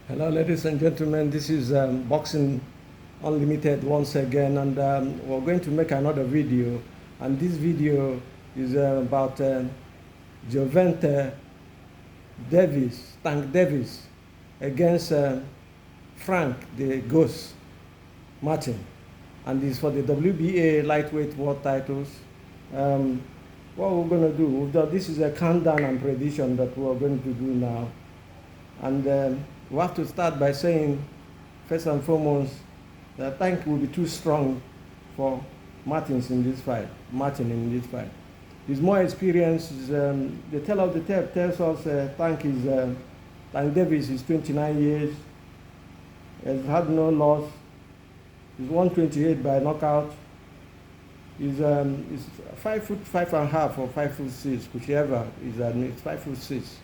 Hello, ladies and gentlemen. This is Boxing Unlimited once again, and we're going to make another video. And this video is about Gervonta Davies against Frank the Ghost Martin, and it's for the WBA lightweight world titles. What we're going to do, this is a countdown and prediction that we're going to do now, and we have to start by saying, first and foremost, that I think will be too strong for Martin in this fight. He's more experienced. The tale of the tape tells us Tank Davies is 29 years, has had no loss. He's 128 by knockout. He's 5'5.5" or 5'6", whichever. He's 5'6",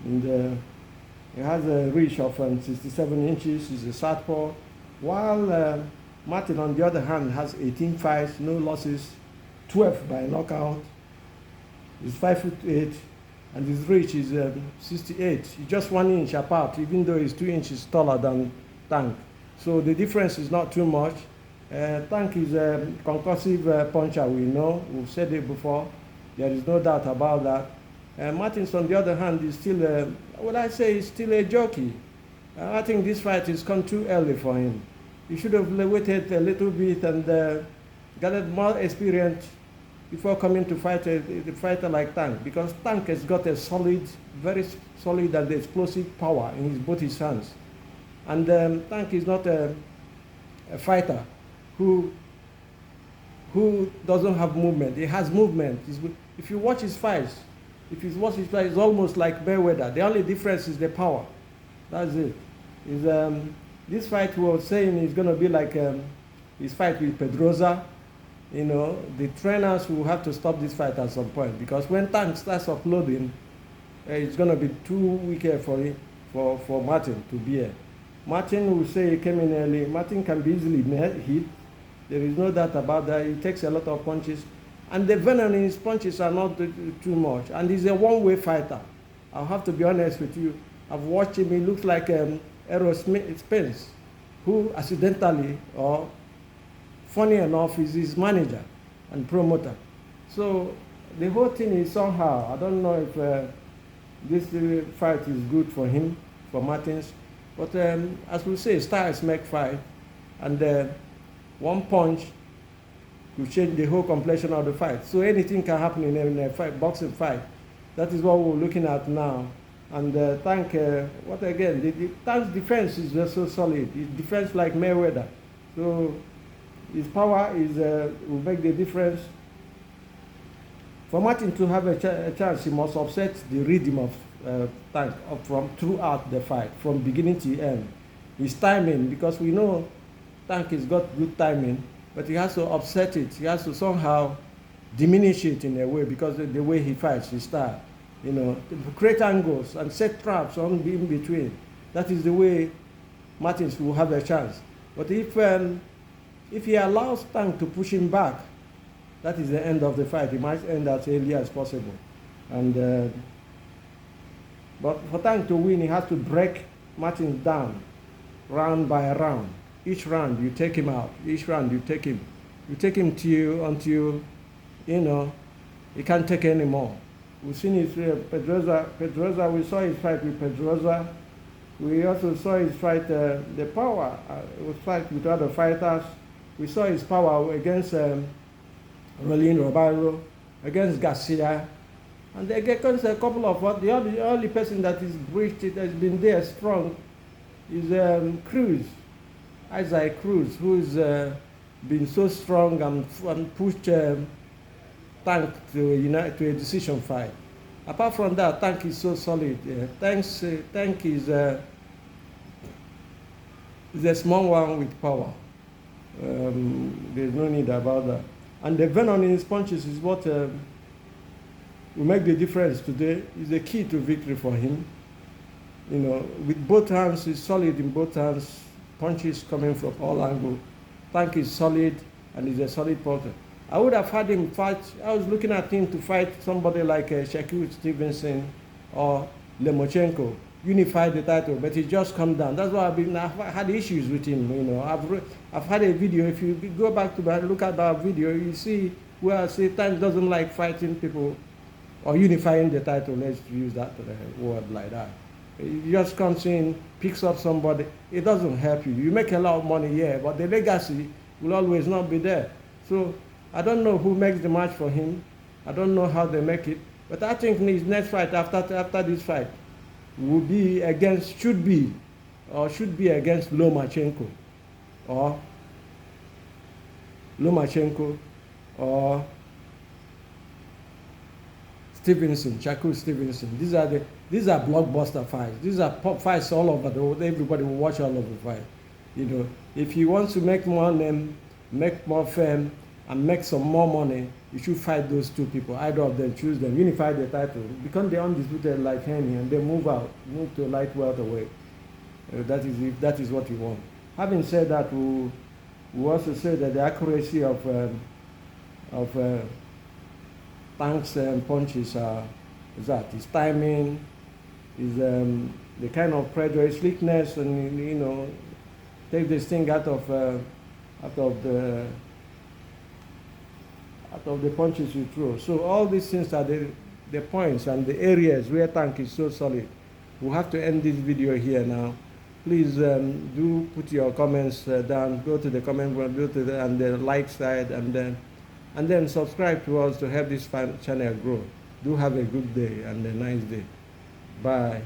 and he has a reach of 67 inches. He's a southpaw. While Martin, on the other hand, has 18 fights, no losses, 12 by knockout. He's 5'8", and his reach is 68. He's just 1 inch apart, even though he's 2 inches taller than Tank. So the difference is not too much. Tank is a concussive puncher, we know. We've said it before. There is no doubt about that. Martin, on the other hand, is still he's still a jockey. I think this fight has come too early for him. He should have waited a little bit and gathered more experience before coming to fight a fighter like Tank, because Tank has got a solid, very solid and explosive power in both his hands. And Tank is not a fighter who doesn't have movement. He has movement. If you watch his fights, it's almost like Mayweather. The only difference is the power. That's it. This fight we were saying is going to be like his fight with Pedroza. You know, the trainers will have to stop this fight at some point, because when Tank starts uploading, it's going to be too weak for Martin to bear. Martin will say he came in early. Martin can be easily hit. There is no doubt about that. He takes a lot of punches. And the venom in his punches are not too much. And he's a one-way fighter. I'll have to be honest with you. I've watched him. He looks like Errol Spence, who accidentally, or funny enough, is his manager and promoter. So the whole thing is somehow, I don't know if this fight is good for him, for Martins. But as we say, styles make fight. And one punch to change the whole complexion of the fight. So anything can happen in a boxing fight. That is what we're looking at now. And Tank, Tank's defense is just so solid. His defense like Mayweather. So his power will make the difference. For Martin to have a chance, he must upset the rhythm of Tank throughout the fight, from beginning to end. His timing, because we know Tank has got good timing, but he has to upset it. He has to somehow diminish it in a way, because of the way he fights, his style. You know, create angles and set traps in between. That is the way Martins will have a chance. But if he allows Tank to push him back, that is the end of the fight. He might end as early as possible. And but for Tank to win, he has to break Martins down, round by round. Each round you take him out. Each round you take him. You take him until he can't take anymore. We've seen his Pedroza. We saw his fight with Pedroza. We also saw his fight, the power. It was fight with other fighters. We saw his power against Rolin Robairo, against Garcia, and against a couple of the only person that is breached, it has been there strong, is Cruz. Isaac Cruz, who's been so strong and pushed Tank to a decision fight. Apart from that, Tank is so solid. Tank is a small one with power. There's no need about that. And the venom in his punches is what will make the difference today. Is the key to victory for him. You know, with both hands, he's solid in both hands. Punches coming from all angles. Tank is solid, and he's a solid puncher. I would have had him fight. I was looking at him to fight somebody like Shakur Stevenson or Lemochenko. unify the title, but he just come down. That's why I've had issues with him. You know, I've had a video. If you go back to look at that video, you see where I say Times doesn't like fighting people or unifying the title. Let's use that word like that. He just comes in, picks up somebody. It doesn't help you. You make a lot of money, yeah, but the legacy will always not be there. So I don't know who makes the match for him. I don't know how they make it. But I think his next fight after this fight will be against, should be against Lomachenko or Stevenson, Shakur Stevenson. These are blockbuster fights. These are pop fights all over the world. Everybody will watch all of the fight. You know, if he wants to make more name, make more fame, and make some more money, you should fight those two people. Either of them, choose them, unify the title, become the undisputed like Henry, and then move to light welterweight. That is what you want. Having said that, we also say that the accuracy of Tank's punches his timing, is the kind of pressure, his slickness, and you know, take this thing out of the punches you throw. So all these things are the points and the areas where Tank is so solid. We'll have to end this video here now. Please do put your comments down. Go to the comment board, and the like side, and then subscribe to us to help this channel grow. Do have a good day and a nice day. Bye.